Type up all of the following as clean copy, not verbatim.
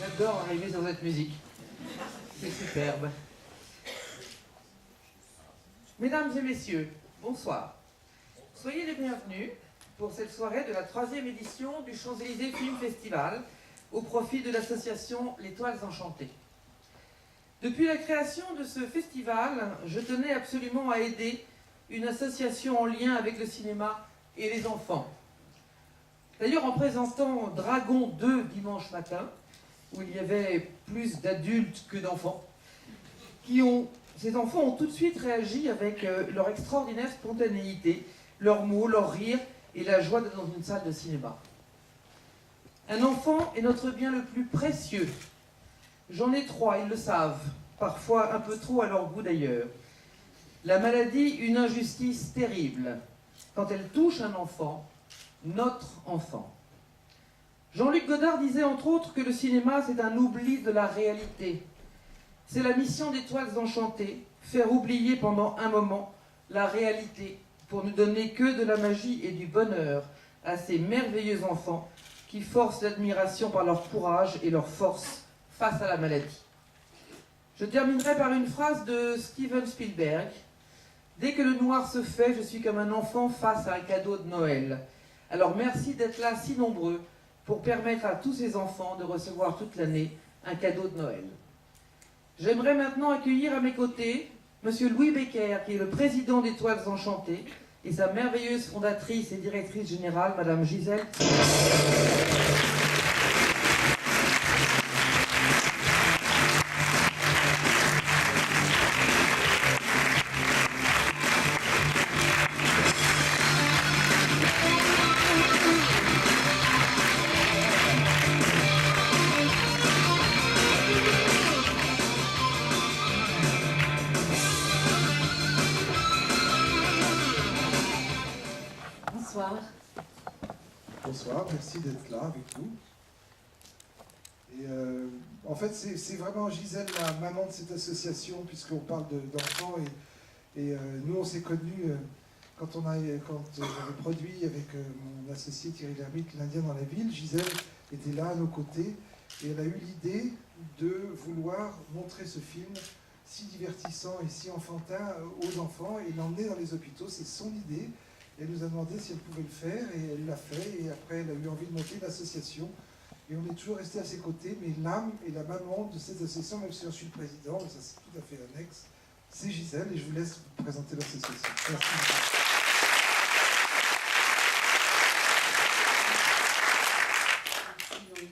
J'adore arriver sur cette musique. C'est superbe. Mesdames et messieurs, bonsoir. Soyez les bienvenus pour cette soirée de la 3e édition du Champs-Élysées Film Festival au profit de l'association Les Toiles Enchantées. Depuis la création de ce festival, je tenais absolument à aider une association en lien avec le cinéma et les enfants. D'ailleurs, en présentant Dragon 2 dimanche matin, où il y avait plus d'adultes que d'enfants, ces enfants ont tout de suite réagi avec leur extraordinaire spontanéité, leurs mots, leurs rires et la joie d'être dans une salle de cinéma. Un enfant est notre bien le plus précieux. J'en ai 3, ils le savent, parfois un peu trop à leur goût d'ailleurs. La maladie, une injustice terrible. Quand elle touche un enfant, notre enfant. Jean-Luc Godard disait entre autres que le cinéma c'est un oubli de la réalité. C'est la mission des Toiles Enchantées, faire oublier pendant un moment la réalité pour ne donner que de la magie et du bonheur à ces merveilleux enfants qui forcent l'admiration par leur courage et leur force face à la maladie. Je terminerai par une phrase de Steven Spielberg. Dès que le noir se fait, je suis comme un enfant face à un cadeau de Noël. Alors merci d'être là si nombreux pour permettre à tous ces enfants de recevoir toute l'année un cadeau de Noël. J'aimerais maintenant accueillir à mes côtés Monsieur Louis Becker, qui est le président des Toiles Enchantées, et sa merveilleuse fondatrice et directrice générale, Madame Gisèle. Bonsoir, merci d'être là avec nous. Et en fait, c'est vraiment Gisèle, la maman de cette association, puisqu'on parle d'enfants. Et nous, on s'est connus quand j'avais produit avec mon associé Thierry Lhermitte, l'Indien dans la ville. Gisèle était là à nos côtés et elle a eu l'idée de vouloir montrer ce film si divertissant et si enfantin aux enfants et l'emmener dans les hôpitaux. C'est son idée. Elle nous a demandé si elle pouvait le faire et elle l'a fait. Et après, elle a eu envie de monter l'association. Et on est toujours resté à ses côtés. Mais l'âme et la maman de cette association, même si j'en suis le président, mais ça c'est tout à fait annexe, c'est Gisèle. Et je vous laisse vous présenter l'association. Merci. Merci Louis.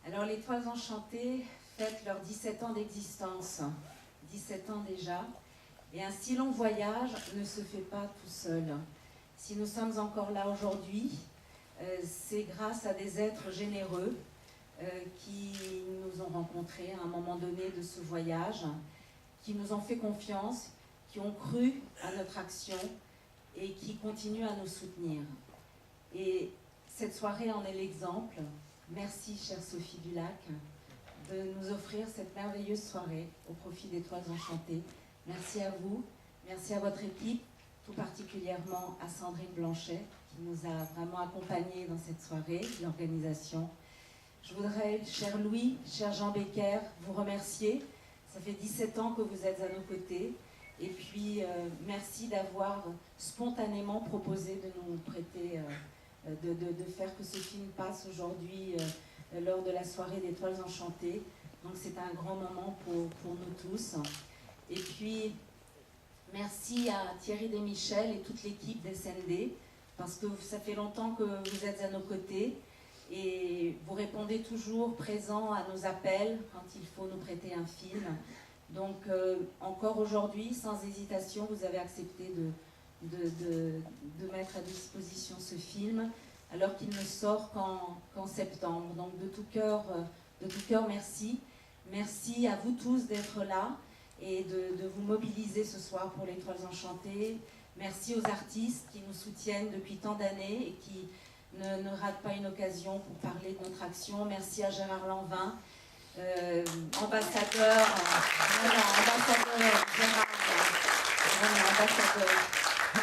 Alors les Toiles Enchantées fêtent leurs 17 ans d'existence. 17 ans déjà. Et un si long voyage ne se fait pas tout seul. Si nous sommes encore là aujourd'hui, c'est grâce à des êtres généreux qui nous ont rencontrés à un moment donné de ce voyage, qui nous ont fait confiance, qui ont cru à notre action et qui continuent à nous soutenir. Et cette soirée en est l'exemple. Merci, chère Sophie Dulac, de nous offrir cette merveilleuse soirée au profit des Toiles Enchantées. Merci à vous, merci à votre équipe, tout particulièrement à Sandrine Blanchet, qui nous a vraiment accompagnés dans cette soirée, l'organisation. Je voudrais, cher Louis, cher Jean Becker, vous remercier. Ça fait 17 ans que vous êtes à nos côtés. Et puis, merci d'avoir spontanément proposé de nous prêter, de faire que ce film passe aujourd'hui lors de la soirée des Toiles Enchantées. Donc, c'est un grand moment pour nous tous. Et puis, merci à Thierry Desmichel et toute l'équipe d'SND, parce que ça fait longtemps que vous êtes à nos côtés et vous répondez toujours présent à nos appels quand il faut nous prêter un film. Donc, encore aujourd'hui, sans hésitation, vous avez accepté de mettre à disposition ce film, alors qu'il ne sort qu'en septembre. Donc, de tout cœur, merci. Merci à vous tous d'être là et de vous mobiliser ce soir pour les Toiles Enchantées. Merci aux artistes qui nous soutiennent depuis tant d'années et qui ne ratent pas une occasion pour parler de notre action. Merci à Gérard Lanvin, ambassadeur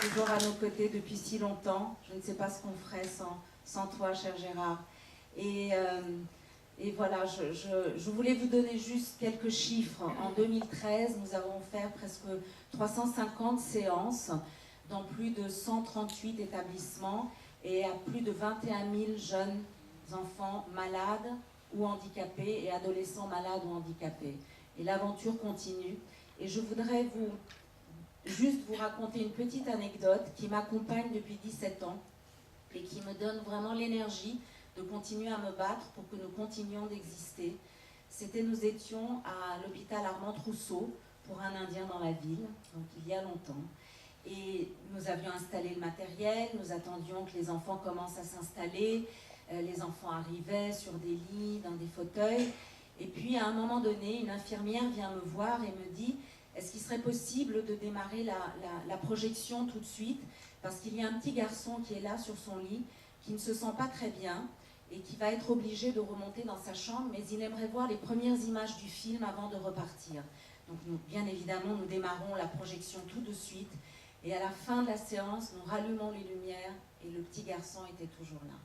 toujours à nos côtés depuis si longtemps. Je ne sais pas ce qu'on ferait sans toi, cher Gérard. Et Et voilà, je voulais vous donner juste quelques chiffres. En 2013, nous avons fait presque 350 séances dans plus de 138 établissements et à plus de 21 000 jeunes enfants malades ou handicapés et adolescents malades ou handicapés. Et l'aventure continue. Et je voudrais juste vous raconter une petite anecdote qui m'accompagne depuis 17 ans et qui me donne vraiment l'énergie de continuer à me battre pour que nous continuions d'exister. Nous étions à l'hôpital Armand Trousseau pour un Indien dans la ville, donc il y a longtemps. Et nous avions installé le matériel, nous attendions que les enfants commencent à s'installer, les enfants arrivaient sur des lits, dans des fauteuils. Et puis à un moment donné, une infirmière vient me voir et me dit « Est-ce qu'il serait possible de démarrer la projection tout de suite ? Parce qu'il y a un petit garçon qui est là sur son lit, qui ne se sent pas très bien, et qui va être obligé de remonter dans sa chambre, mais il aimerait voir les premières images du film avant de repartir. » Donc nous, bien évidemment, nous démarrons la projection tout de suite, et à la fin de la séance, nous rallumons les lumières, et le petit garçon était toujours là.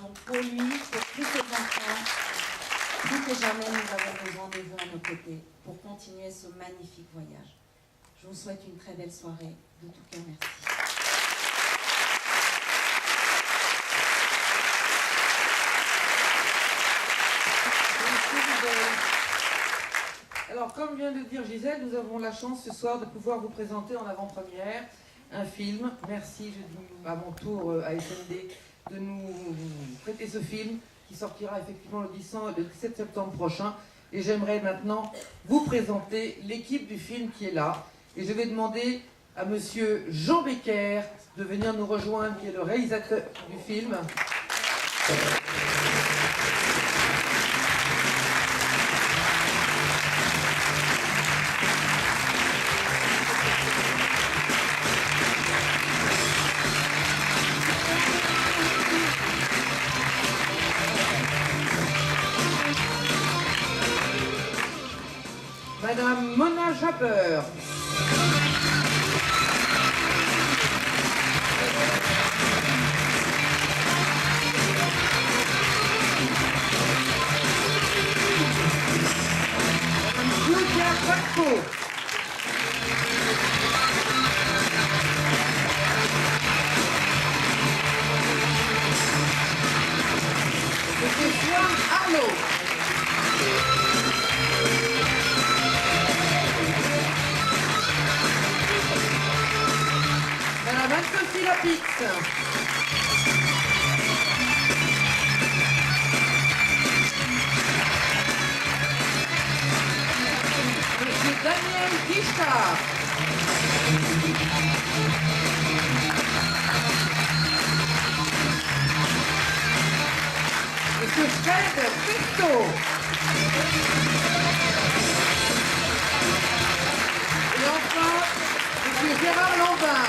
Donc pour lui, pour tous ces enfants, plus que jamais, nous avons besoin de vous à nos côtés, pour continuer ce magnifique voyage. Je vous souhaite une très belle soirée. De tout cœur, merci. Alors, comme vient de le dire Gisèle, nous avons la chance ce soir de pouvoir vous présenter en avant-première un film. Merci, je dis à mon tour à SND de nous prêter ce film qui sortira effectivement le 17 septembre prochain. Et j'aimerais maintenant vous présenter l'équipe du film qui est là. Et je vais demander à monsieur Jean Becker de venir nous rejoindre, qui est le réalisateur du film. Madame Mona Japper. Madame Claudia Paco. Monsieur Juan Arnaud. Madame Anne-Sophie Lapix. Monsieur Daniel Guichard. Monsieur Fred Pesto. Et enfin, Monsieur Gérard Lambin.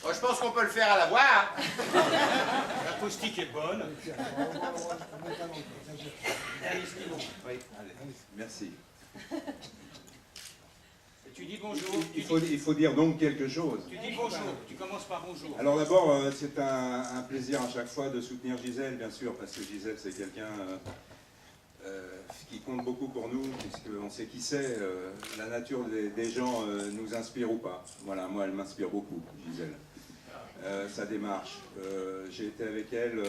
Oh, je pense qu'on peut le faire à la voix. Hein. L'acoustique est bonne. Oui, allez, merci. Tu dis bonjour. Il faut dire donc quelque chose. Tu dis bonjour. Tu commences par bonjour. Alors d'abord, c'est un plaisir à chaque fois de soutenir Gisèle, bien sûr, parce que Gisèle, c'est quelqu'un qui compte beaucoup pour nous, puisqu'on sait qui c'est. La nature des gens nous inspire ou pas. Voilà, moi, elle m'inspire beaucoup, Gisèle. Sa démarche. J'ai été avec elle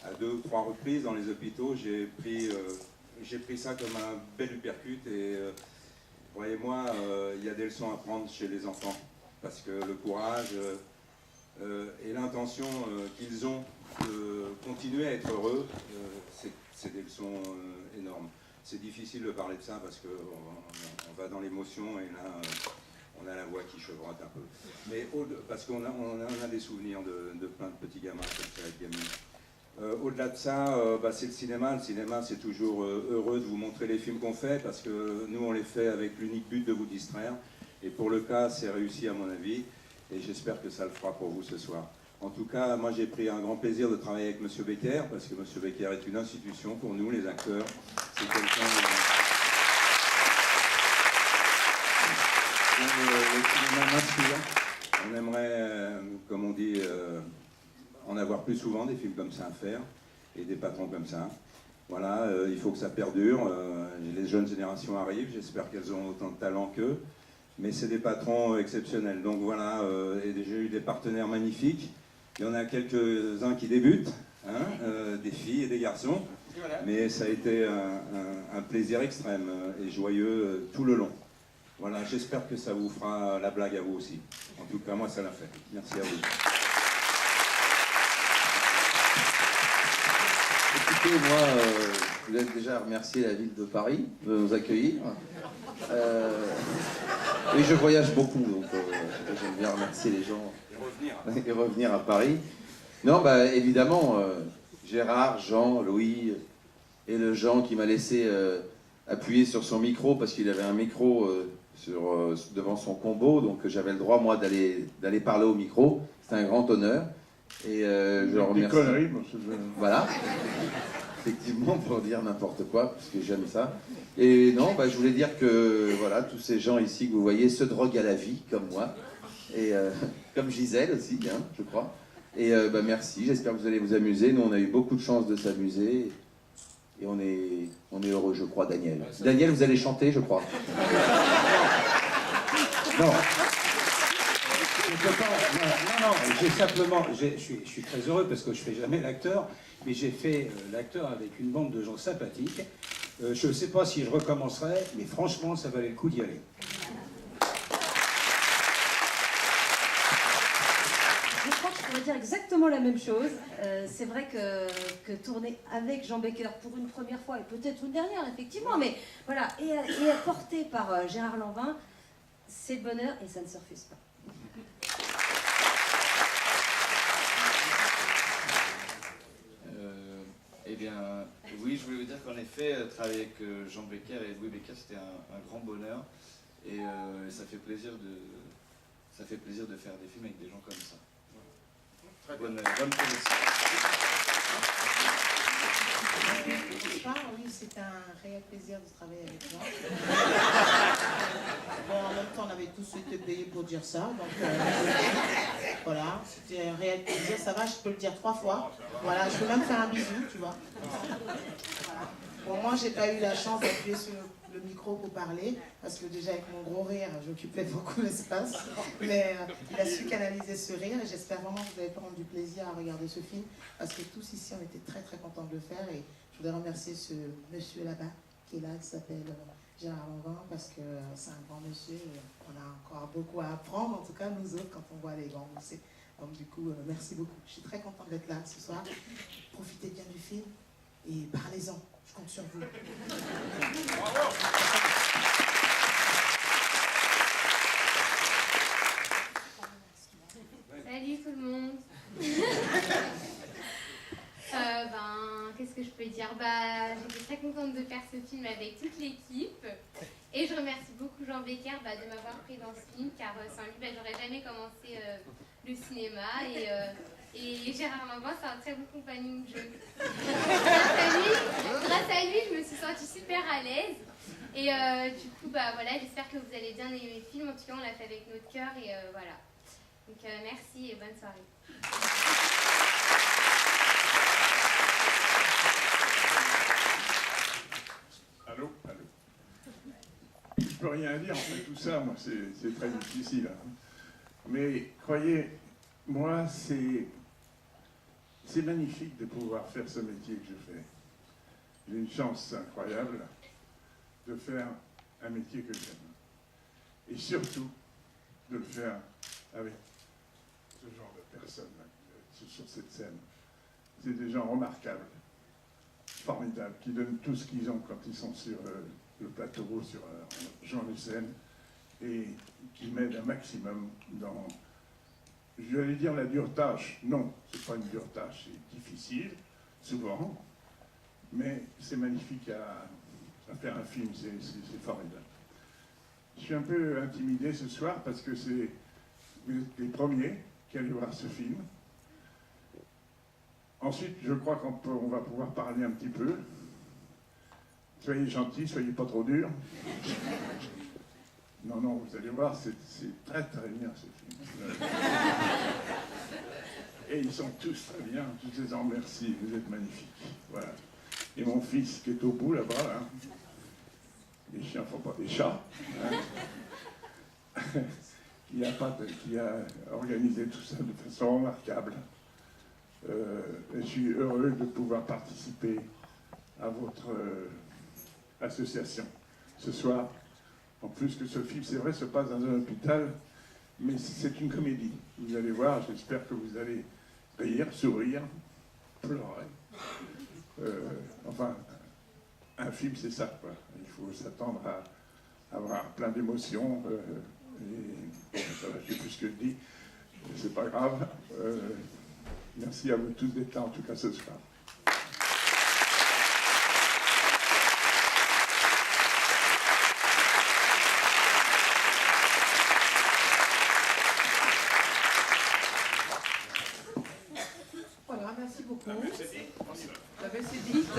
à 2 ou 3 reprises dans les hôpitaux. J'ai pris ça comme un bel uppercut et croyez-moi, il y a des leçons à prendre chez les enfants parce que le courage et l'intention qu'ils ont de continuer à être heureux, c'est des leçons énormes. C'est difficile de parler de ça parce qu'on va dans l'émotion et là on a la voix qui chevrotte un peu. Mais parce qu'on a des souvenirs de plein de petits gamins comme ça, avec gamines. Au-delà de ça, c'est le cinéma. Le cinéma, c'est toujours heureux de vous montrer les films qu'on fait, parce que nous, on les fait avec l'unique but de vous distraire. Et pour le cas, c'est réussi à mon avis, et j'espère que ça le fera pour vous ce soir. En tout cas, moi, j'ai pris un grand plaisir de travailler avec M. Becker, parce que M. Becker est une institution pour nous, les acteurs. C'est quelqu'un... Le cinéma m'inspire. On aimerait, comme on dit, en avoir plus souvent, des films comme ça à faire, et des patrons comme ça. Voilà, il faut que ça perdure. Les jeunes générations arrivent, j'espère qu'elles ont autant de talent qu'eux, mais c'est des patrons exceptionnels. Donc voilà, et j'ai eu des partenaires magnifiques. Il y en a quelques-uns qui débutent, hein, des filles et des garçons, Voilà. mais ça a été un plaisir extrême et joyeux tout le long. Voilà, j'espère que ça vous fera la blague à vous aussi. En tout cas, moi, ça l'a fait. Merci à vous. Écoutez, moi, je voulais déjà remercier la ville de Paris de nous accueillir. Oui, je voyage beaucoup, donc j'aime bien remercier les gens et revenir à Paris. Non, évidemment, Gérard, Jean, Louis et le Jean qui m'a laissé appuyer sur son micro parce qu'il avait un micro devant son combo, donc j'avais le droit, moi, d'aller parler au micro. C'était un grand honneur. Et je le remercie. Des conneries, moi, Voilà. Effectivement, pour dire n'importe quoi, parce que j'aime ça. Et non, je voulais dire que voilà, tous ces gens ici que vous voyez se droguent à la vie, comme moi, et comme Gisèle aussi, hein, je crois. Et merci, j'espère que vous allez vous amuser. Nous, on a eu beaucoup de chance de s'amuser, et on est heureux, je crois, Daniel. Daniel, vous allez chanter, je crois. Non. Non, j'ai simplement, je suis très heureux parce que je fais jamais l'acteur, mais j'ai fait l'acteur avec une bande de gens sympathiques. Je ne sais pas si je recommencerai, mais franchement, ça valait le coup d'y aller. Je crois que je pourrais dire exactement la même chose. C'est vrai que tourner avec Jean Becker pour une première fois, et peut-être une dernière, effectivement, mais voilà, et porté par Gérard Lanvin, c'est le bonheur et ça ne se refuse pas. Eh bien, oui, je voulais vous dire qu'en effet, travailler avec Jean Becker et Louis Becker, c'était un grand bonheur. Et ça fait plaisir de faire des films avec des gens comme ça. Bonne connaissance. Bonsoir, oui, c'est un réel plaisir de travailler avec toi. Bon, en même temps, on avait tous été payés pour dire ça, donc voilà, c'était un réel plaisir. Ça va, je peux le dire 3 fois. Voilà, je peux même faire un bisou, tu vois. Voilà. Bon, moi, j'ai pas eu la chance d'appuyer sur le micro pour parler, parce que déjà avec mon gros rire, j'occupais beaucoup l'espace. Mais il a su canaliser ce rire, et j'espère vraiment que vous avez prendre du plaisir à regarder ce film, parce que tous ici, on était très très contents de le faire, et je voudrais remercier ce monsieur là-bas, qui est là, qui s'appelle Gérard Lanvin, parce que c'est un grand monsieur, et on a encore beaucoup à apprendre, en tout cas nous autres, quand on voit les grands musées. Donc du coup, merci beaucoup. Je suis très contente d'être là ce soir. Profitez bien du film, et parlez-en. Je compte sur vous. Salut tout le monde. Qu'est-ce que je peux dire? J'étais très contente de faire ce film avec toute l'équipe. Et je remercie beaucoup Jean Becker de m'avoir pris dans ce film, car sans lui, j'aurais jamais commencé le cinéma. Et Gérard Lanvin, c'est un très bon compagnon de jeu. Grâce à lui, je me suis sentie super à l'aise. Et du coup, voilà, j'espère que vous allez bien aimer le film. En tout cas, on l'a fait avec notre cœur et voilà. Donc merci et bonne soirée. Allô. Je peux rien dire, en fait, tout ça, moi, c'est très difficile. Hein. Mais croyez, moi, c'est magnifique de pouvoir faire ce métier que je fais. J'ai une chance incroyable de faire un métier que j'aime. Et surtout, de le faire avec ce genre de personnes sur cette scène. C'est des gens remarquables, formidables, qui donnent tout ce qu'ils ont quand ils sont sur le plateau, sur un genre de scène, et qui m'aident un maximum dans, je vais dire, la dure tâche. Non, c'est pas une dure tâche, c'est difficile, souvent, mais c'est magnifique à faire un film, c'est formidable. Je suis un peu intimidé ce soir parce que vous êtes les premiers qui allez voir ce film. Ensuite, je crois qu'on va pouvoir parler un petit peu. Soyez gentils, soyez pas trop durs. Non, vous allez voir, c'est très très bien ce film. Et ils sont tous très bien, tous les ans, merci, vous êtes magnifiques. Voilà. Et mon fils qui est au bout là-bas, là, les chiens ne font pas des chats, hein, qui a organisé tout ça de façon remarquable. Je suis heureux de pouvoir participer à votre association ce soir. En plus que ce film, c'est vrai, se passe dans un hôpital, mais c'est une comédie. Vous allez voir, j'espère que vous allez rire, sourire, pleurer. Enfin, un film, c'est ça, quoi. Il faut s'attendre à avoir plein d'émotions. Et bon, ça va, je ne sais plus ce que je dis, c'est pas grave. Merci à vous tous d'être là, en tout cas ce soir. Voilà, merci beaucoup. La messe est dite, on y va. La messe est dite.